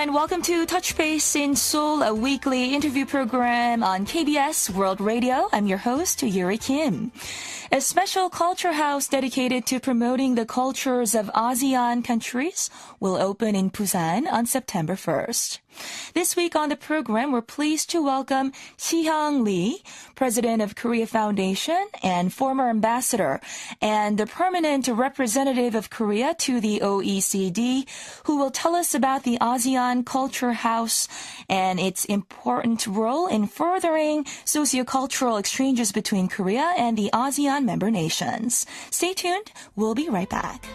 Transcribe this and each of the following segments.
and welcome to Touch Base in Seoul, a weekly interview program on KBS World Radio. I'm your host, Yuri Kim. A special culture house dedicated to promoting the cultures of ASEAN countries will open in Busan on September 1st. This week on the program, we're pleased to welcome Sihyung Lee, president of Korea Foundation and former ambassador and the permanent representative of Korea to the OECD, who will tell us about the ASEAN Culture House and its important role in furthering sociocultural exchanges between Korea and the ASEAN member nations. Stay tuned. We'll be right back.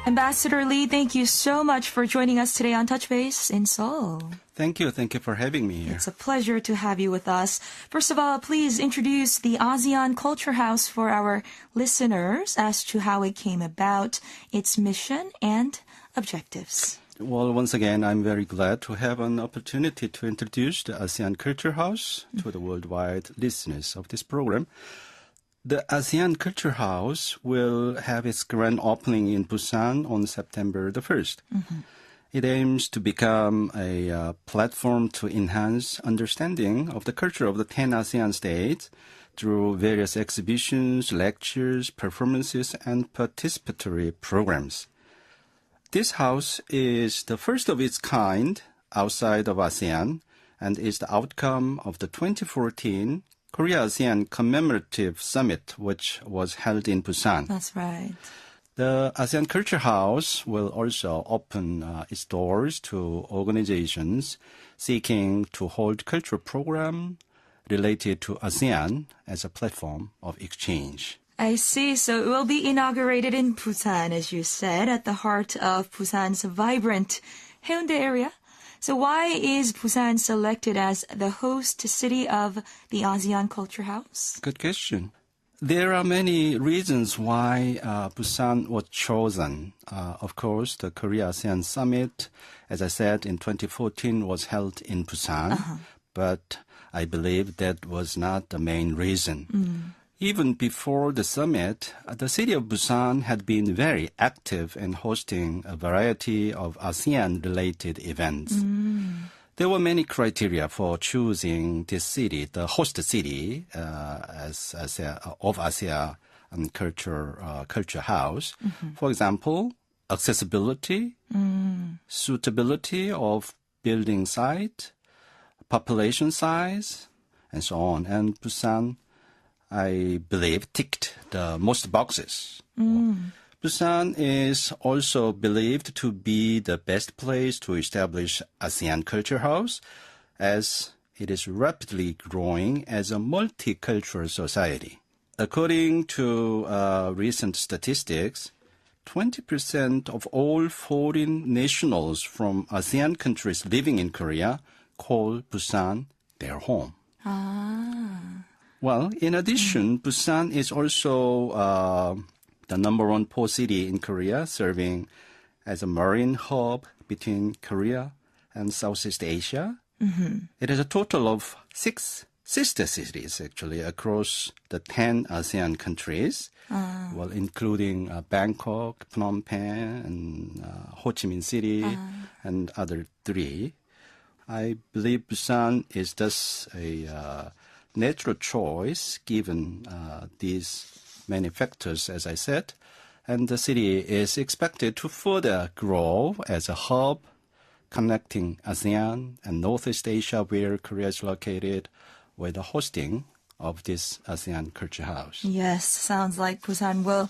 Ambassador Lee, thank you so much for joining us today on Touch Base in Seoul. Thank you. Thank you for having me here. It's a pleasure to have you with us. First of all, please introduce the ASEAN Culture House for our listeners as to how it came about, its mission, and objectives. Well, once again, I'm very glad to have an opportunity to introduce the ASEAN Culture House to the worldwide listeners of this program. The ASEAN Culture House will have its grand opening in Busan on September the 1st. Mm-hmm. It aims to become a platform to enhance understanding of the culture of the 10 ASEAN states through various exhibitions, lectures, performances, and participatory programs. This house is the first of its kind outside of ASEAN and is the outcome of the 2014 Korea-ASEAN Commemorative Summit, which was held in Busan. That's right. The ASEAN Culture House will also open its doors to organizations seeking to hold cultural programs related to ASEAN as a platform of exchange. I see. So it will be inaugurated in Busan, as you said, at the heart of Busan's vibrant Haeundae area. So why is Busan selected as the host city of the ASEAN Culture House? Good question. There are many reasons why Busan was chosen. Of course, the Korea-ASEAN Summit, as I said, in 2014 was held in Busan. But I believe that was not the main reason. Even before the summit, the city of Busan had been very active in hosting a variety of ASEAN-related events. There were many criteria for choosing this city, the host city, of ASEAN Culture House. For example, accessibility, suitability of building site, population size, and so on. And Busan, I believe, ticked the most boxes. Busan is also believed to be the best place to establish ASEAN Culture House, as it is rapidly growing as a multicultural society. According to recent statistics, 20% of all foreign nationals from ASEAN countries living in Korea call Busan their home. Well, in addition, Busan is also the number one port city in Korea, serving as a marine hub between Korea and Southeast Asia. It has a total of 6 sister cities, actually, across the 10 ASEAN countries, well, including Bangkok, Phnom Penh, and Ho Chi Minh City, and other 3. I believe Busan is thus a natural choice given these many factors, as I said, and the city is expected to further grow as a hub connecting ASEAN and Northeast Asia, where Korea is located, with the hosting of this ASEAN Culture House. Yes, sounds like Busan will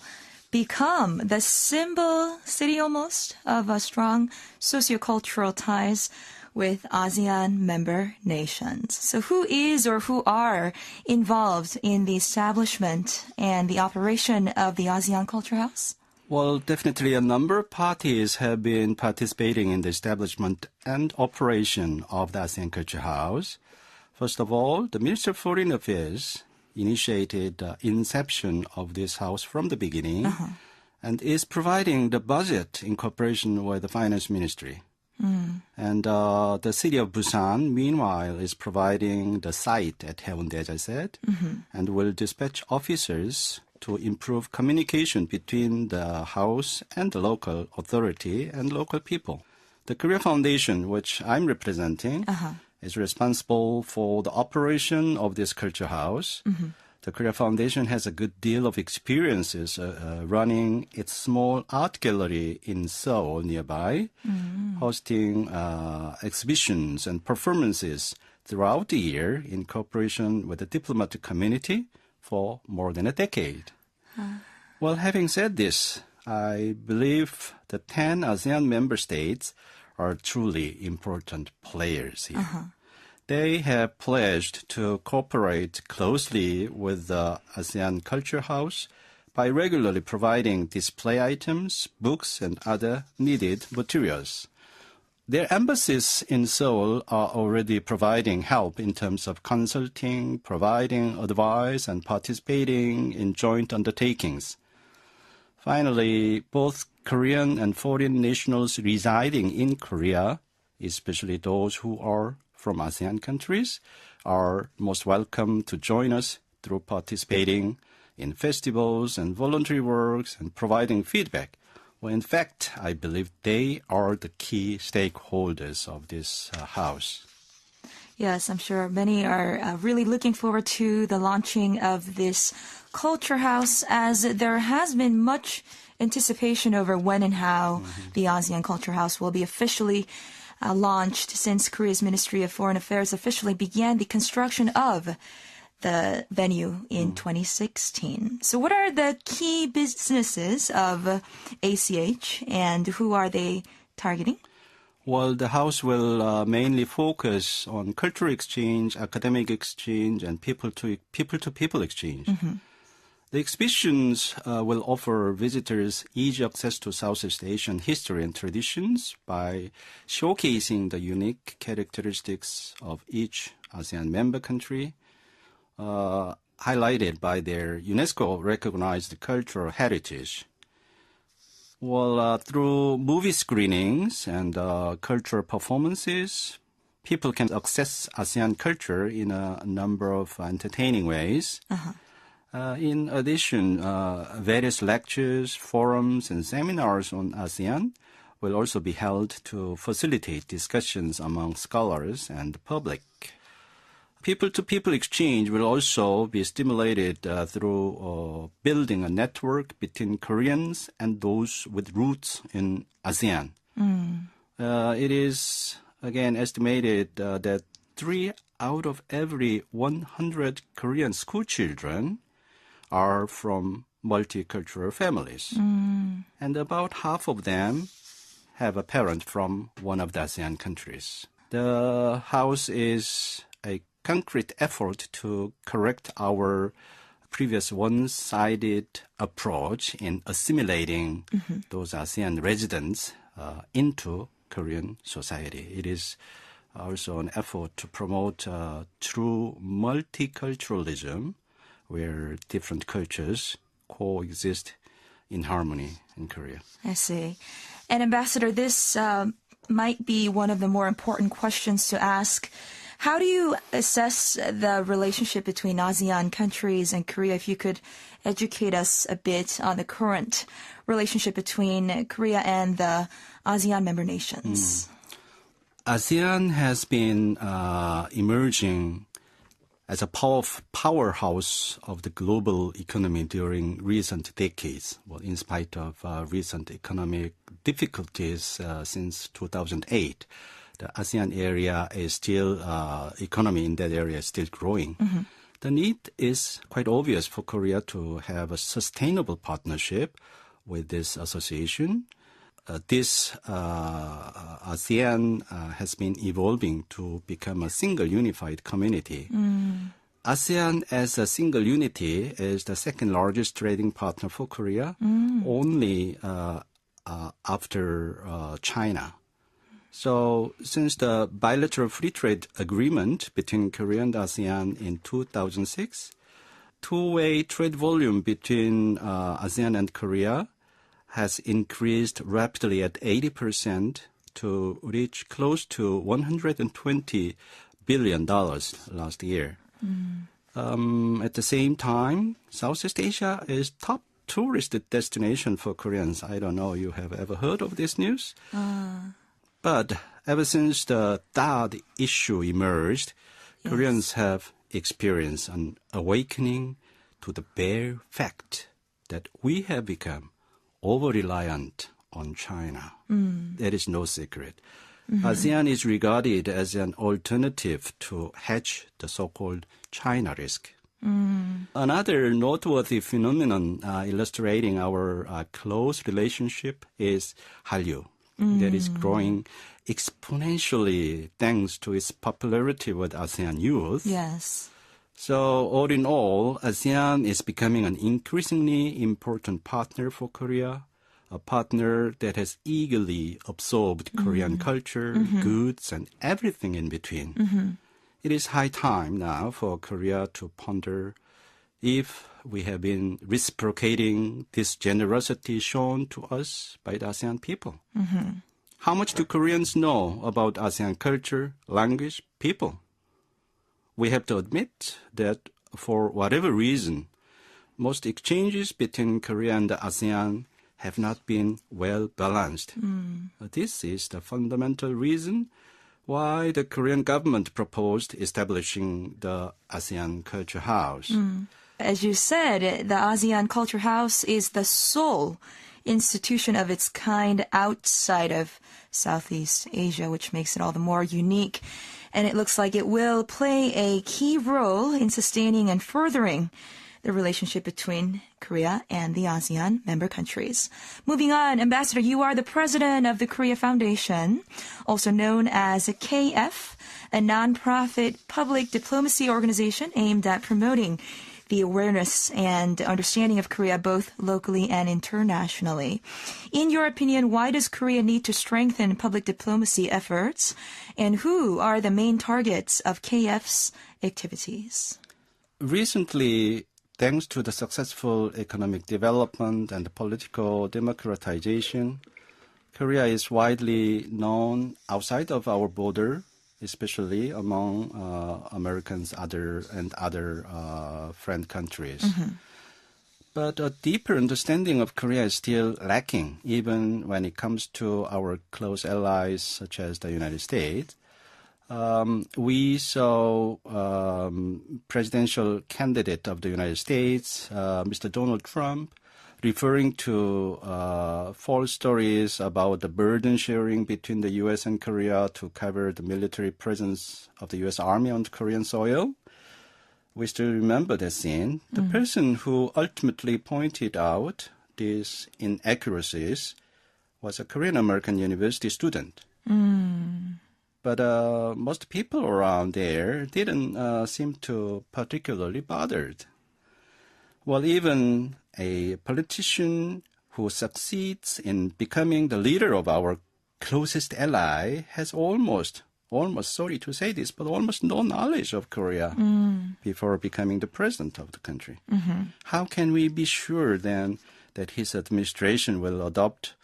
become the symbol city almost of a strong sociocultural ties with ASEAN member nations. So who is or who are involved in the establishment and the operation of the ASEAN Culture House? Well, definitely a number of parties have been participating in the establishment and operation of the ASEAN Culture House. First of all, the Ministry of Foreign Affairs initiated the inception of this house from the beginning and is providing the budget in cooperation with the Finance Ministry. And the city of Busan, meanwhile, is providing the site at Haeundae, as I said, and will dispatch officers to improve communication between the House and the local authority and local people. The Korea Foundation, which I'm representing, is responsible for the operation of this culture house. The Korea Foundation has a good deal of experiences running its small art gallery in Seoul nearby, hosting exhibitions and performances throughout the year in cooperation with the diplomatic community for more than a decade. Well, having said this, I believe the 10 ASEAN member states are truly important players here. They have pledged to cooperate closely with the ASEAN Culture House by regularly providing display items, books, and other needed materials. Their embassies in Seoul are already providing help in terms of consulting, providing advice, and participating in joint undertakings. Finally, both Korean and foreign nationals residing in Korea, especially those who are from ASEAN countries, are most welcome to join us through participating in festivals and voluntary works and providing feedback. Well, in fact, I believe they are the key stakeholders of this house. Yes, I'm sure many are really looking forward to the launching of this culture house, as there has been much anticipation over when and how the ASEAN Culture House will be officially launched, since Korea's Ministry of Foreign Affairs officially began the construction of the venue in 2016. So what are the key businesses of ACH and who are they targeting? Well, the house will mainly focus on cultural exchange, academic exchange, and people-to-people exchange. The exhibitions will offer visitors easy access to Southeast Asian history and traditions by showcasing the unique characteristics of each ASEAN member country, highlighted by their UNESCO-recognized cultural heritage. Well, through movie screenings and cultural performances, people can access ASEAN culture in a number of entertaining ways. In addition, various lectures, forums, and seminars on ASEAN will also be held to facilitate discussions among scholars and the public. People-to-people exchange will also be stimulated through building a network between Koreans and those with roots in ASEAN. It is, again, estimated that 3 out of every 100 Korean school children are from multicultural families. And about half of them have a parent from one of the ASEAN countries. The house is a concrete effort to correct our previous one-sided approach in assimilating those ASEAN residents into Korean society. It is also an effort to promote true multiculturalism, where different cultures coexist in harmony in Korea. I see. And Ambassador, this might be one of the more important questions to ask. How do you assess the relationship between ASEAN countries and Korea? If you could educate us a bit on the current relationship between Korea and the ASEAN member nations. ASEAN has been emerging as a powerhouse of the global economy during recent decades. Well, in spite of recent economic difficulties since 2008, the ASEAN area is still, economy in that area is still growing. The need is quite obvious for Korea to have a sustainable partnership with this association. This ASEAN has been evolving to become a single unified community. ASEAN as a single unity is the second largest trading partner for Korea, only after China. So since the bilateral free trade agreement between Korea and ASEAN in 2006, two-way trade volume between ASEAN and Korea has increased rapidly at 80% to reach close to $120 billion last year. At the same time, Southeast Asia is top tourist destination for Koreans. I don't know you have ever heard of this news. But ever since the THAAD issue emerged, yes, Koreans have experienced an awakening to the bare fact that we have become over-reliant on China. That is no secret. ASEAN is regarded as an alternative to hedge the so-called China risk. Another noteworthy phenomenon illustrating our close relationship is Hallyu. That is growing exponentially thanks to its popularity with ASEAN youth. Yes. So all in all, ASEAN is becoming an increasingly important partner for Korea, a partner that has eagerly absorbed Korean culture, goods, and everything in between. It is high time now for Korea to ponder if we have been reciprocating this generosity shown to us by the ASEAN people. How much do Koreans know about ASEAN culture, language, people? We have to admit that for whatever reason, most exchanges between Korea and the ASEAN have not been well balanced. This is the fundamental reason why the Korean government proposed establishing the ASEAN Culture House. As you said, the ASEAN Culture House is the sole institution of its kind outside of Southeast Asia, which makes it all the more unique. And it looks like it will play a key role in sustaining and furthering the relationship between Korea and the ASEAN member countries. Moving on, Ambassador, you are the president of the Korea Foundation, also known as KF, a nonprofit public diplomacy organization aimed at promoting the awareness and understanding of Korea both locally and internationally. In your opinion, why does Korea need to strengthen public diplomacy efforts, and who are the main targets of KF's activities? Recently, thanks to the successful economic development and political democratization, Korea is widely known outside of our border, especially among Americans and other friend countries. But a deeper understanding of Korea is still lacking, even when it comes to our close allies such as the United States. We saw presidential candidate of the United States, Mr. Donald Trump, referring to false stories about the burden sharing between the U.S. and Korea to cover the military presence of the U.S. Army on Korean soil. We still remember that scene. The person who ultimately pointed out these inaccuracies was a Korean-American university student. But most people around there didn't seem to particularly bothered. Well, even a politician who succeeds in becoming the leader of our closest ally has almost, sorry to say this, but almost no knowledge of Korea before becoming the president of the country. How can we be sure then that his administration will adopt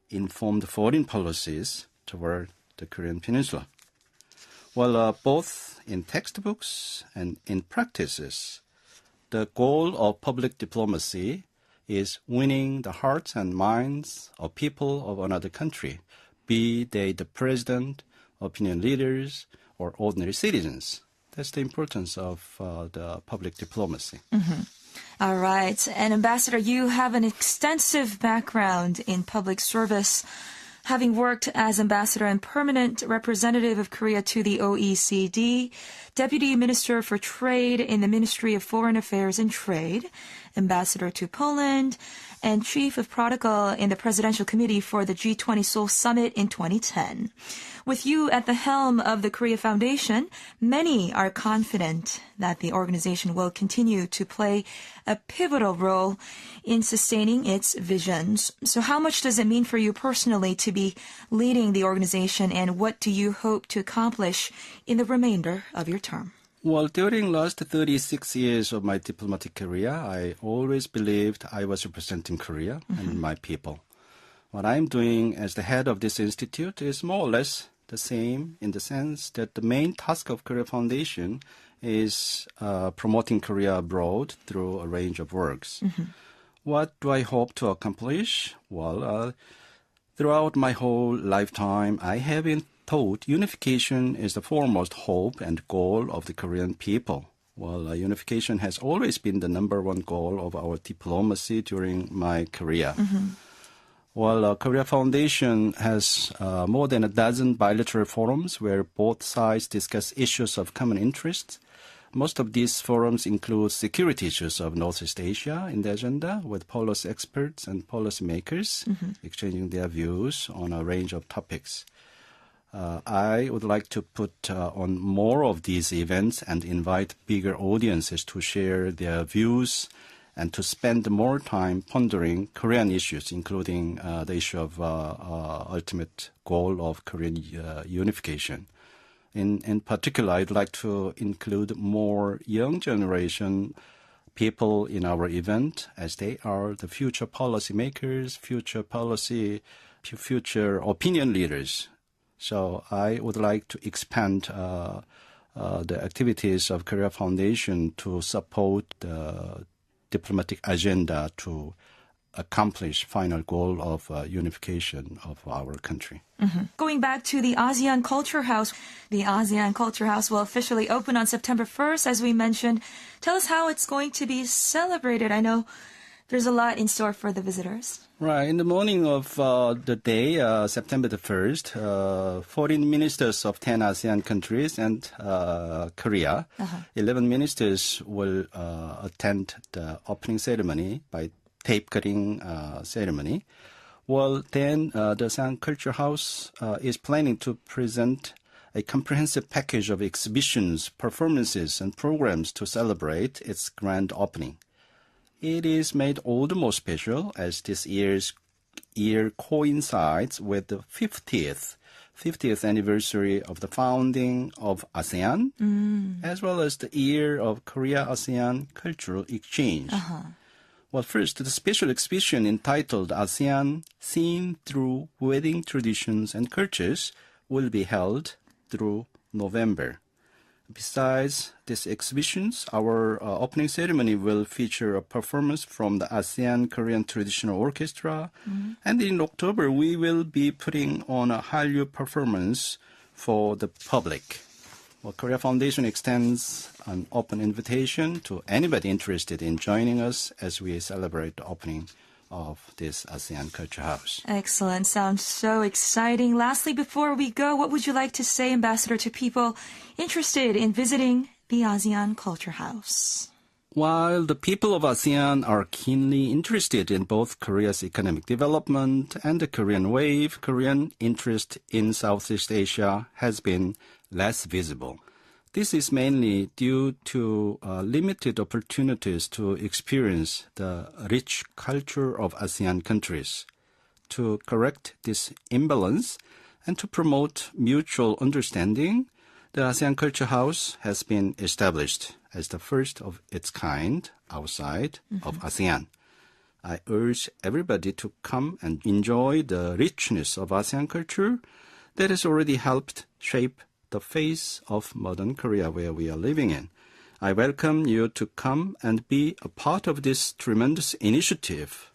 informed foreign policies toward the Korean Peninsula? Well, both in textbooks and in practices, the goal of public diplomacy is winning the hearts and minds of people of another country, be they the president, opinion leaders, or ordinary citizens. That's the importance of the public diplomacy. All right. And Ambassador, you have an extensive background in public service, having worked as ambassador and permanent representative of Korea to the OECD, deputy minister for trade in the Ministry of Foreign Affairs and Trade, ambassador to Poland, and chief of protocol in the presidential committee for the G20 Seoul summit in 2010. With you at the helm of the Korea Foundation, many are confident that the organization will continue to play a pivotal role in sustaining its visions. So how much does it mean for you personally to be leading the organization, and what do you hope to accomplish in the remainder of your term? Well, during last 36 years of my diplomatic career, I always believed I was representing Korea and my people. What I'm doing as the head of this institute is more or less the same in the sense that the main task of Korea Foundation is promoting Korea abroad through a range of works. What do I hope to accomplish? Well, throughout my whole lifetime, I have been taught unification is the foremost hope and goal of the Korean people. Well, unification has always been the number one goal of our diplomacy during my career. Well, Korea Foundation has more than a dozen bilateral forums where both sides discuss issues of common interest. Most of these forums include security issues of Northeast Asia in the agenda, with policy experts and policymakers exchanging their views on a range of topics. I would like to put on more of these events and invite bigger audiences to share their views and to spend more time pondering Korean issues, including the issue of ultimate goal of Korean unification. In particular, I'd like to include more young generation people in our event, as they are the future policy makers, future opinion leaders. So I would like to expand the activities of Korea Foundation to support the diplomatic agenda to accomplish final goal of unification of our country. Going back to the ASEAN Culture House, the ASEAN Culture House will officially open on September 1st, as we mentioned. Tell us how it's going to be celebrated. I know there's a lot in store for the visitors. Right. In the morning of the day, September the 1st, 14 ministers of 10 ASEAN countries and Korea, 11 ministers will attend the opening ceremony by tape-cutting ceremony. Well, then the ASEAN Culture House is planning to present a comprehensive package of exhibitions, performances, and programs to celebrate its grand opening. It is made all the more special as this year coincides with the 50th anniversary of the founding of ASEAN, as well as the year of Korea-ASEAN Cultural Exchange. Well, first, the special exhibition entitled ASEAN Seen Through Wedding Traditions and Cultures will be held through November. Besides these exhibitions, our opening ceremony will feature a performance from the ASEAN Korean Traditional Orchestra. And in October, we will be putting on a Hallyu performance for the public. Well, Korea Foundation extends an open invitation to anybody interested in joining us as we celebrate the opening of this ASEAN Culture House. Excellent. Sounds so exciting. Lastly, before we go, what would you like to say, Ambassador, to people interested in visiting the ASEAN Culture House? While the people of ASEAN are keenly interested in both Korea's economic development and the Korean wave, Korean interest in Southeast Asia has been less visible. This is mainly due to limited opportunities to experience the rich culture of ASEAN countries. To correct this imbalance and to promote mutual understanding, the ASEAN Culture House has been established as the first of its kind outside of ASEAN. I urge everybody to come and enjoy the richness of ASEAN culture that has already helped shape the face of modern Korea where we are living in. I welcome you to come and be a part of this tremendous initiative.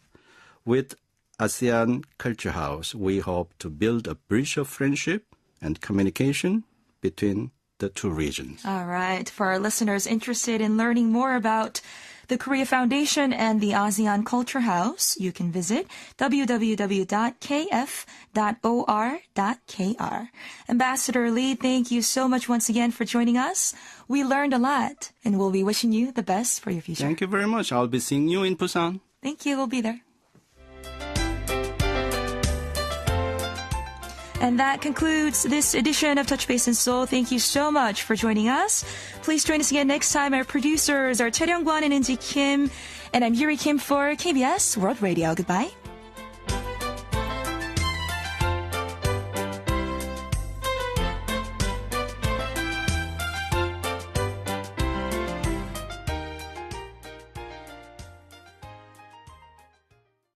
With ASEAN Culture House, we hope to build a bridge of friendship and communication between the two regions. All right. For our listeners interested in learning more about the Korea Foundation and the ASEAN Culture House, you can visit www.kf.or.kr. Ambassador Lee, thank you so much once again for joining us. We learned a lot, and we'll be wishing you the best for your future. Thank you very much. I'll be seeing you in Busan. Thank you. We'll be there. And that concludes this edition of Touch Base in Seoul. Thank you so much for joining us. Please join us again next time. Our producers are Tae Ryung-kwan and In-ji Kim. And I'm Yuri Kim for KBS World Radio. Goodbye.